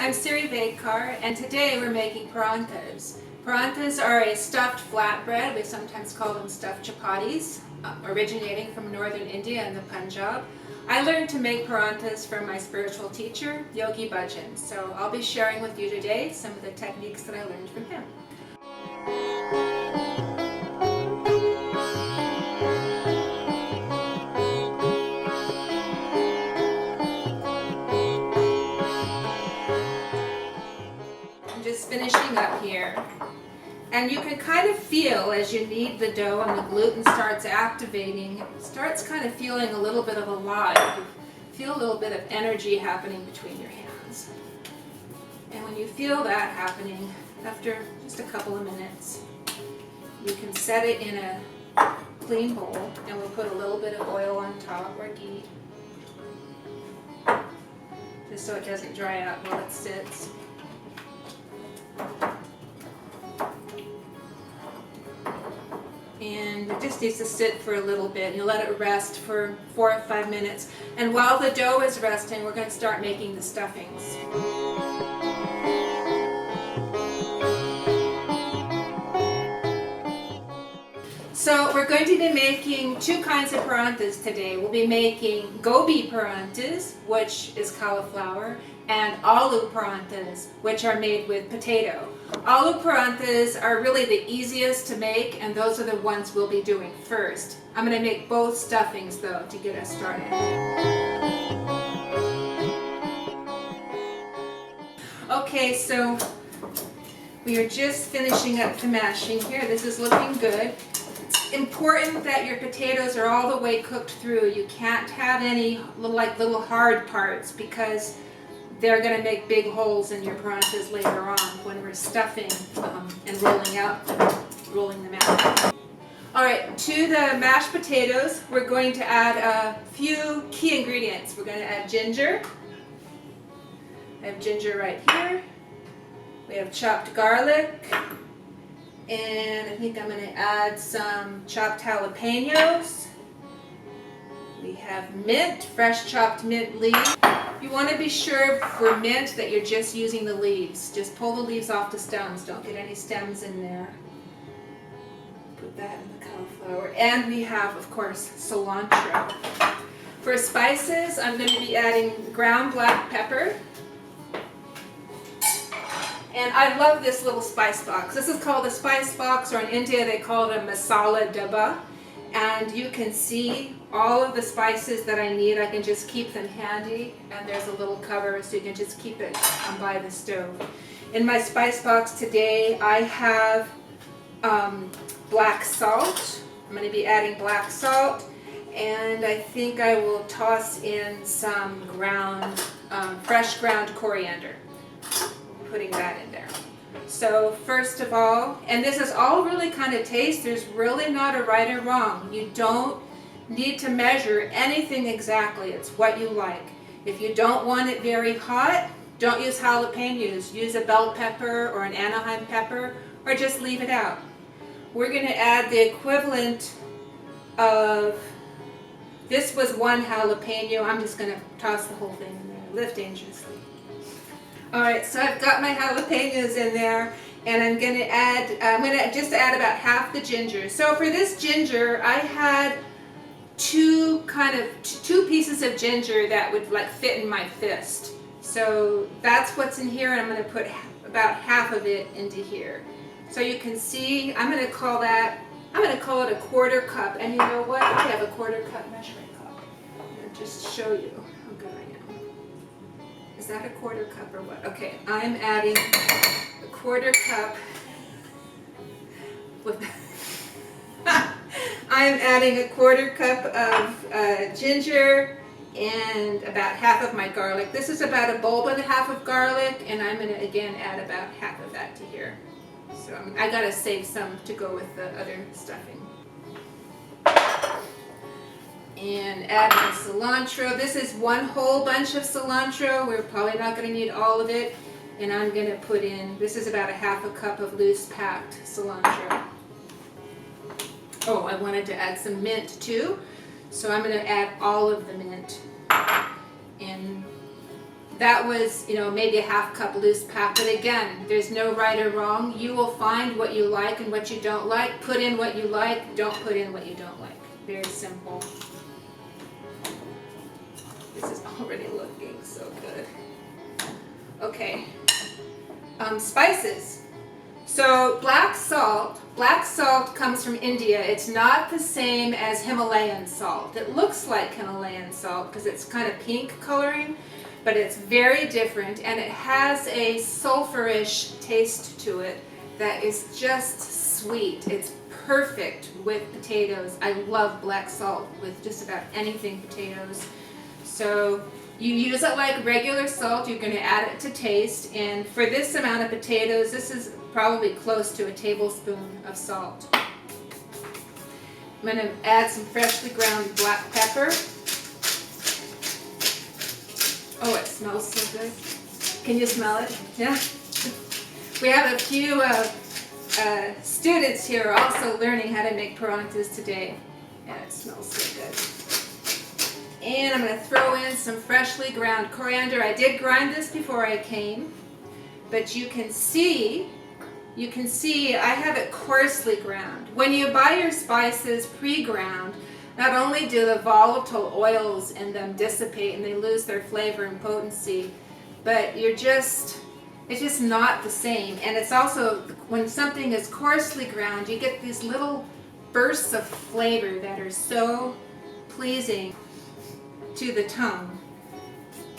I'm Siri Ved Kaur, and today we're making paranthas. Paranthas are a stuffed flatbread. We sometimes call them stuffed chapatis, originating from northern India and the Punjab. I learned to make paranthas from my spiritual teacher, Yogi, so I'll be sharing with you today some of the techniques that I learned from him. Just finishing up here, and you can kind of feel as you knead the dough and the gluten starts activating, it starts kind of feeling a little bit of alive. You feel a little bit of energy happening between your hands, and when you feel that happening, after just a couple of minutes, you can set it in a clean bowl, and we'll put a little bit of oil on top or ghee, just so it doesn't dry out while it sits. And it just needs to sit for a little bit. You let it rest for 4 or 5 minutes. And while the dough is resting, we're going to start making the stuffings. So we're going to be making 2 kinds of paranthas today. We'll be making gobi paranthas, which is cauliflower, and ALOO paranthas, which are made with potato. ALOO paranthas are really the easiest to make, and those are the ones we'll be doing first. I'm going to make both stuffings though to get us started. Okay, so we are just finishing up the mashing here. This is looking good. It's important that your potatoes are all the way cooked through. You can't have any little hard parts, because they're going to make big holes in your paranthas later on when we're stuffing and rolling them out. Alright, to the mashed potatoes, we're going to add a few key ingredients. We're going to add ginger. I have ginger right here. We have chopped garlic. And I think I'm going to add some chopped jalapeños. We have mint, fresh chopped mint leaves. You want to be sure for mint that you're just using the leaves. Just pull the leaves off the stems. Don't get any stems in there. Put that in the cauliflower. And we have, of course, cilantro. For spices, I'm going to be adding ground black pepper. And I love this little spice box. This is called a spice box, or in India they call it a masala dabba. And you can see all of the spices that I need. I can just keep them handy, and there's a little cover so you can just keep it by the stove. In my spice box today I have black salt. I'm going to be adding black salt, and I think I will toss in some fresh ground coriander. Putting that in there. So first of all, and this is all really kind of taste, there's really not a right or wrong. You don't need to measure anything exactly, it's what you like. If you don't want it very hot, don't use jalapeños, use a bell pepper or an Anaheim pepper, or just leave it out. We're going to add the equivalent of, this was 1 jalapeno, I'm just going to toss the whole thing in there, live dangerously. Alright, so I've got my jalapenos in there, and I'm going to just add about half the ginger. So for this ginger, I had two pieces of ginger that would fit in my fist. So that's what's in here, and I'm going to put about half of it into here. So you can see, I'm going to call it a 1/4 cup, and you know what? I have a 1/4 cup measuring cup. I'm going to just show you how good I am. Is that a 1/4 cup or what? Okay, I'm adding a 1/4 cup I'm adding a 1/4 cup of ginger and about half of my garlic. This is about 1.5 bulbs of garlic, and I'm going to again add about half of that to here. So I got to save some to go with the other stuffing. And add my cilantro. This is 1 whole bunch of cilantro. We're probably not going to need all of it. And I'm going to put in, this is about 1/2 cup of loose packed cilantro. Oh, I wanted to add some mint too. So I'm going to add all of the mint. And That was, maybe a half cup loose pack. But again, there's no right or wrong. You will find what you like and what you don't like. Put in what you like. Don't put in what you don't like. Very simple. This is already looking so good. Okay. Spices. So black salt comes from India. It's not the same as Himalayan salt. It looks like Himalayan salt because it's kind of pink coloring, but it's very different, and it has a sulfurish taste to it that is just sweet. It's perfect with potatoes. I love black salt with just about anything potatoes. So you use it like regular salt. You're going to add it to taste, and for this amount of potatoes, this is probably close to a tablespoon of salt. I'm going to add some freshly ground black pepper. Oh, it smells so good. Can you smell it? Yeah. We have a few students here also learning how to make paranthas today. And it smells so good. And I'm going to throw in some freshly ground coriander. I did grind this before I came, but you can see I have it coarsely ground. When you buy your spices pre-ground, not only do the volatile oils in them dissipate and they lose their flavor and potency, but it's just not the same. And it's also, when something is coarsely ground, you get these little bursts of flavor that are so pleasing to the tongue.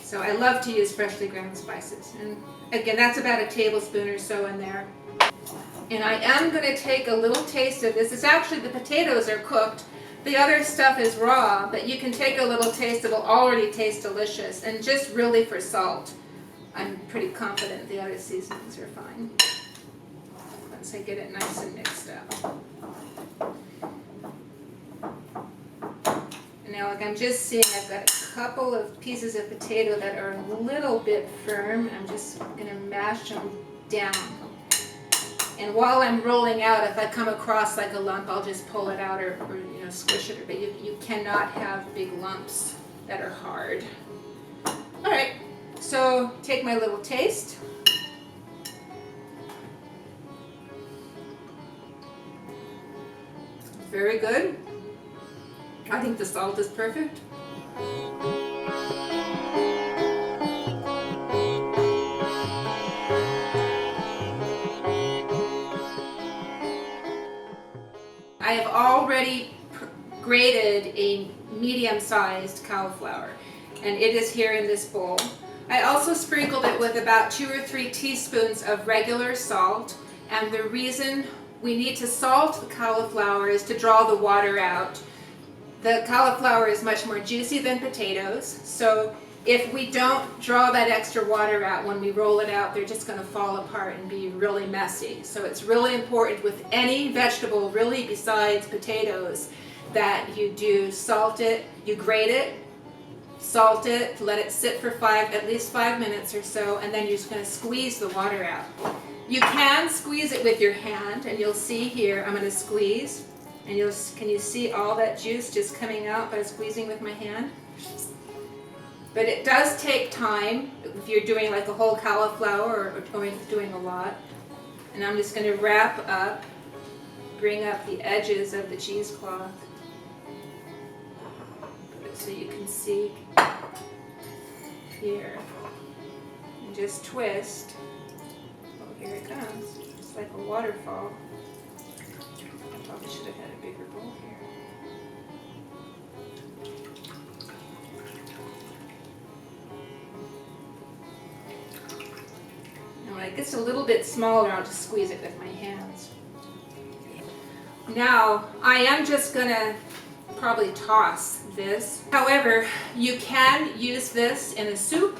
So I love to use freshly ground spices. And again, that's about a tablespoon or so in there. And I am going to take a little taste of this. It's actually, the potatoes are cooked. The other stuff is raw, but you can take a little taste. It'll already taste delicious. And just really for salt, I'm pretty confident the other seasonings are fine. Once I get it nice and mixed up. And now, like, I'm just seeing I've got a couple of pieces of potato that are a little bit firm. I'm just going to mash them down. And while I'm rolling out, if I come across like a lump, I'll just pull it out or squish it. But you cannot have big lumps that are hard. All right, so take my little taste. Very good. I think the salt is perfect. I have already grated a medium-sized cauliflower, and it is here in this bowl. I also sprinkled it with about 2 or 3 teaspoons of regular salt, and the reason we need to salt the cauliflower is to draw the water out. The cauliflower is much more juicy than potatoes, so if we don't draw that extra water out when we roll it out, they're just going to fall apart and be really messy. So it's really important with any vegetable, really besides potatoes, that you do salt it, you grate it, salt it, let it sit for at least 5 minutes or so, and then you're just going to squeeze the water out. You can squeeze it with your hand, and you'll see here, I'm going to squeeze, and can you see all that juice just coming out by squeezing with my hand? But it does take time if you're doing like a whole cauliflower or doing a lot. And I'm just going to wrap up, bring up the edges of the cheesecloth so you can see here. And just twist. Oh, here it comes. It's like a waterfall. I probably should have had a bigger bowl here. When it gets a little bit smaller, I'll just squeeze it with my hands. Now, I am just going to probably toss this. However, you can use this in a soup.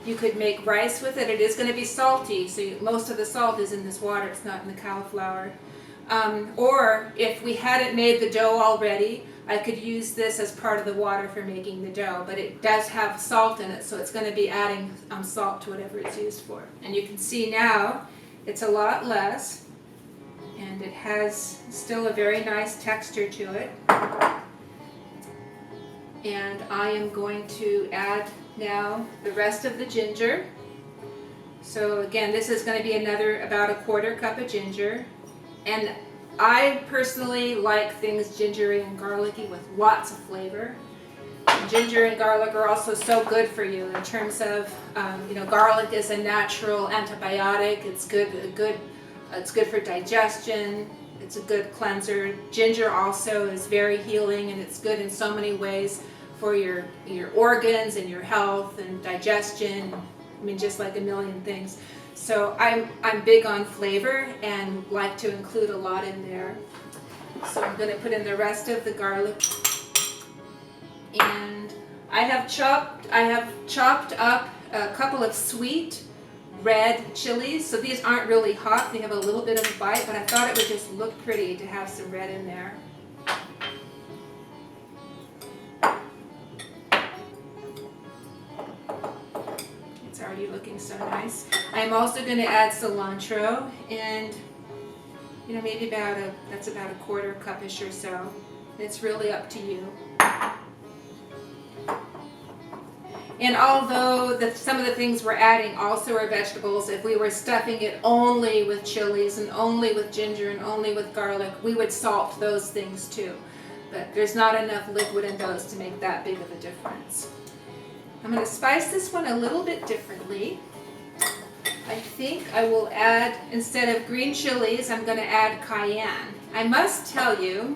You could make rice with it. It is going to be salty, so most of the salt is in this water. It's not in the cauliflower. Or if we hadn't made the dough already, I could use this as part of the water for making the dough, but it does have salt in it, so it's going to be adding salt to whatever it's used for. And you can see now it's a lot less, and it has still a very nice texture to it. And I am going to add now the rest of the ginger. So again, this is going to be another about a 1/4 cup of ginger. And I personally like things gingery and garlicky with lots of flavor. Ginger and garlic are also so good for you in terms of, garlic is a natural antibiotic. It's good for digestion. It's a good cleanser. Ginger also is very healing, and it's good in so many ways for your organs and your health and digestion. I mean, just like a million things. So I'm big on flavor and like to include a lot in there. So I'm going to put in the rest of the garlic. And I have chopped up a couple of sweet red chilies. So these aren't really hot. They have a little bit of a bite, but I thought it would just look pretty to have some red in there. It's already looking so nice. I'm also going to add cilantro, and maybe that's about a 1/4 cup-ish or so. It's really up to you. And although some of the things we're adding also are vegetables, if we were stuffing it only with chilies and only with ginger and only with garlic, we would salt those things too. But there's not enough liquid in those to make that big of a difference. I'm going to spice this one a little bit differently. I think I will add, instead of green chilies, I'm going to add cayenne. I must tell you,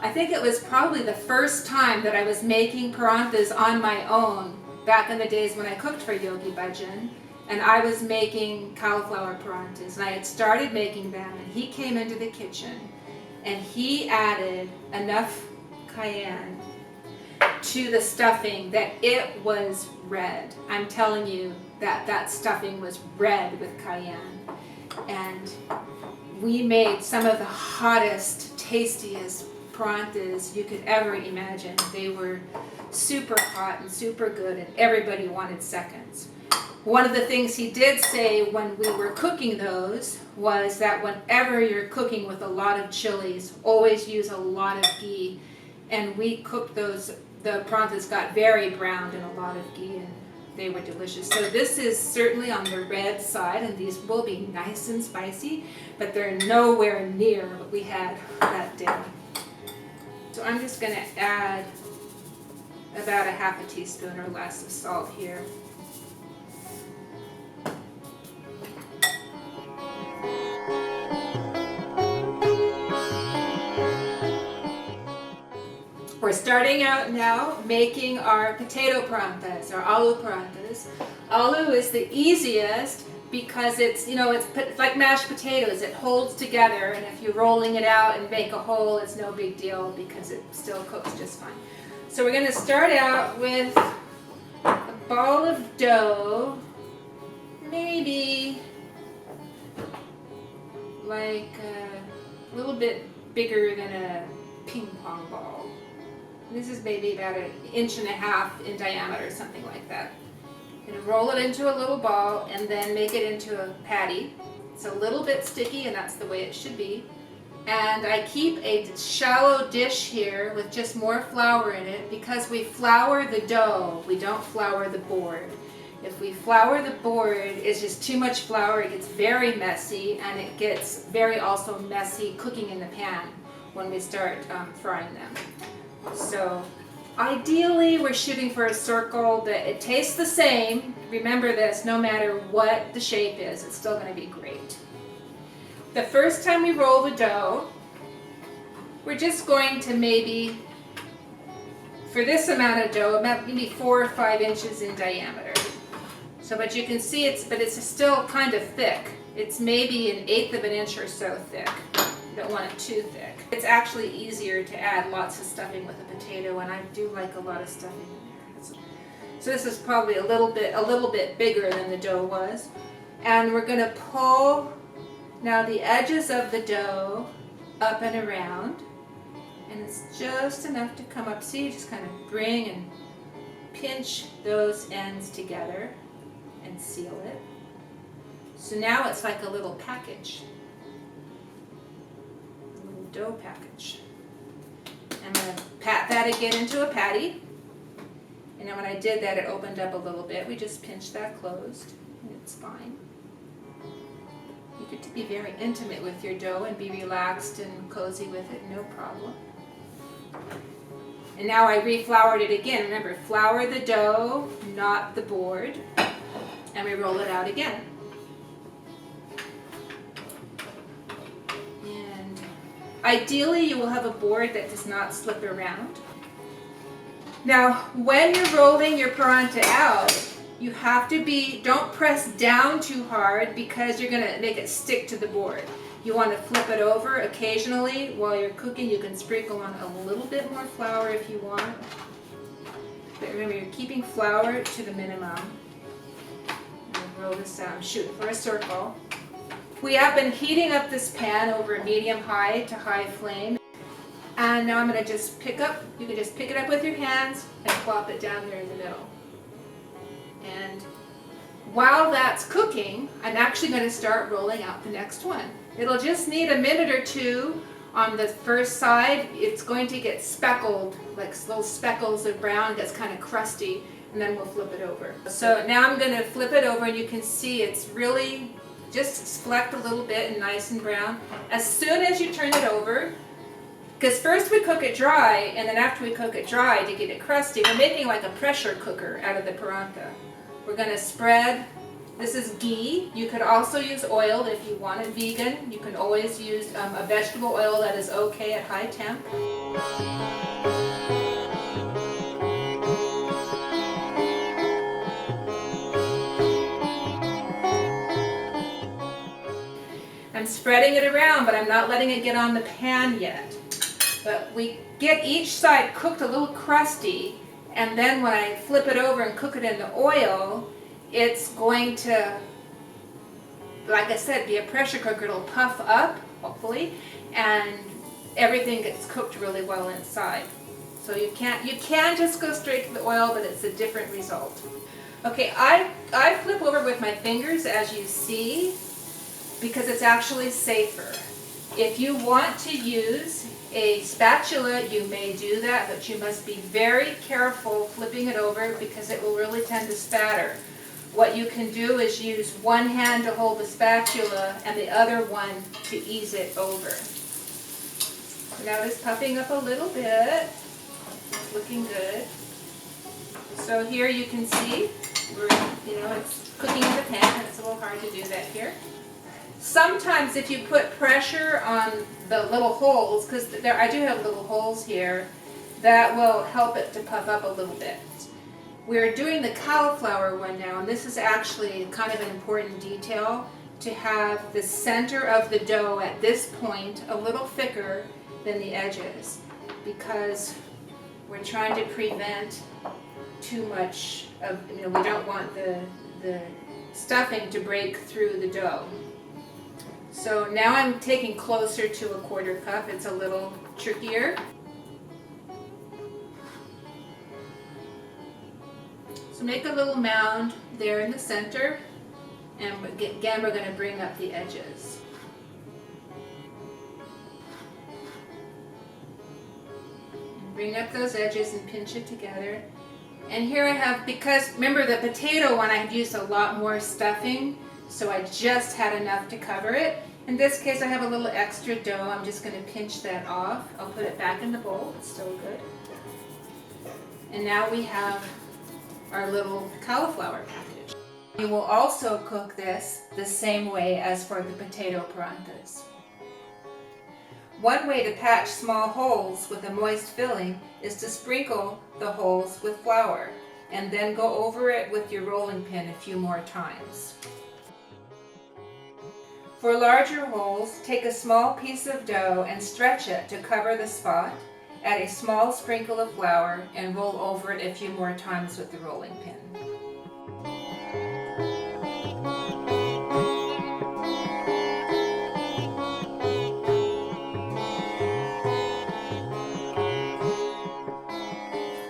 I think it was probably the first time that I was making paranthas on my own back in the days when I cooked for Yogi Bhajan, and I was making cauliflower paranthas, and I had started making them, and he came into the kitchen and he added enough cayenne to the stuffing that it was red. I'm telling you that stuffing was red with cayenne, and we made some of the hottest, tastiest paranthas you could ever imagine. They were super hot and super good, and everybody wanted seconds. One of the things he did say when we were cooking those was that whenever you're cooking with a lot of chilies, always use a lot of ghee. And we cooked those, the paranthas got very browned in a lot of ghee, and they were delicious. So this is certainly on the red side, and these will be nice and spicy, but they're nowhere near what we had that day. So I'm just going to add about a 1/2 teaspoon or less of salt here. We're starting out now making our potato paranthas, our ALOO paranthas. ALOO is the easiest because it's like mashed potatoes. It holds together, and if you're rolling it out and make a hole, it's no big deal because it still cooks just fine. So we're going to start out with a ball of dough, maybe like a little bit bigger than a ping pong ball. This is maybe about 1.5 inches in diameter, something like that. I'm going to roll it into a little ball and then make it into a patty. It's a little bit sticky, and that's the way it should be. And I keep a shallow dish here with just more flour in it because we flour the dough. We don't flour the board. If we flour the board, it's just too much flour. It gets very messy, and it gets very also messy cooking in the pan when we start frying them. So ideally we're shooting for a circle that it tastes the same. Remember this, no matter what the shape is, it's still going to be great. The first time we roll the dough, we're just going to maybe, for this amount of dough, about maybe 4 or 5 inches in diameter. So, but you can see it's still kind of thick. It's maybe 1/8 of an inch or so thick. You don't want it too thick. It's actually easier to add lots of stuffing with a potato, and I do like a lot of stuffing in there. So this is probably a little bit bigger than the dough was. And we're going to pull now the edges of the dough up and around, and it's just enough to come up. See, you just kind of bring and pinch those ends together and seal it. So now it's like a little package. Dough package. I'm going to pat that again into a patty. And then when I did that, it opened up a little bit. We just pinched that closed, and it's fine. You get to be very intimate with your dough and be relaxed and cozy with it, no problem. And now I refloured it again. Remember, flour the dough, not the board. And we roll it out again. And ideally, you will have a board that does not slip around. Now, when you're rolling your parantha out, you have to don't press down too hard because you're going to make it stick to the board. You want to flip it over occasionally while you're cooking. You can sprinkle on a little bit more flour if you want. But remember, you're keeping flour to the minimum. And roll this out, shoot for a circle. We have been heating up this pan over medium-high to high flame. And now I'm going to just you can just pick it up with your hands and plop it down there in the middle. And while that's cooking, I'm actually going to start rolling out the next one. It'll just need a minute or two on the first side. It's going to get speckled, like little speckles of brown, gets kind of crusty, and then we'll flip it over. So now I'm going to flip it over, and you can see it's really just flecked a little bit and nice and brown. As soon as you turn it over, because first we cook it dry, and then after we cook it dry to get it crusty, we're making like a pressure cooker out of the parantha. We're going to spread, this is ghee. You could also use oil if you want it vegan. You can always use a vegetable oil that is okay at high temp. I'm spreading it around, but I'm not letting it get on the pan yet. But we get each side cooked a little crusty, and then when I flip it over and cook it in the oil, it's going to, like I said, be a pressure cooker. It'll puff up, hopefully, and everything gets cooked really well inside. So you can just go straight to the oil, but it's a different result. Okay, I flip over with my fingers, as you see, because it's actually safer. If you want to use a spatula, you may do that, but you must be very careful flipping it over because it will really tend to spatter. What you can do is use one hand to hold the spatula and the other one to ease it over. Now it's puffing up a little bit. It's looking good. So here you can see, it's cooking in the pan, and it's a little hard to do that here. Sometimes if you put pressure on the little holes, because I do have little holes here, that will help it to puff up a little bit. We're doing the cauliflower one now, and this is actually kind of an important detail, to have the center of the dough at this point a little thicker than the edges, because we're trying to prevent too much of, we don't want the stuffing to break through the dough. So now I'm taking closer to 1/4 cup. It's a little trickier. So make a little mound there in the center, and again we're going to bring up the edges. Bring up those edges and pinch it together. And here I have, because remember the potato one I had used a lot more stuffing, so I just had enough to cover it. In this case I have a little extra dough. I'm just going to pinch that off. I'll put it back in the bowl. It's still good. And now we have our little cauliflower package. We will also cook this the same way as for the potato paranthas. One way to patch small holes with a moist filling is to sprinkle the holes with flour and then go over it with your rolling pin a few more times. For larger holes, take a small piece of dough and stretch it to cover the spot. Add a small sprinkle of flour and roll over it a few more times with the rolling pin.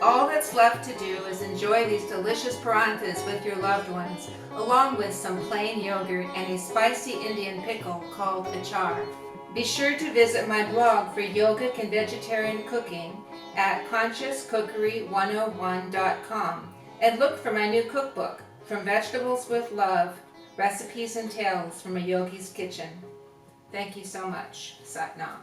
All that's left to do is enjoy these delicious paranthas with your loved ones, along with some plain yogurt and a spicy Indian pickle called achar. Be sure to visit my blog for yogic and vegetarian cooking at consciouscookery101.com and look for my new cookbook, From Vegetables with Love, Recipes and Tales from a Yogi's Kitchen. Thank you so much. Sat Nam.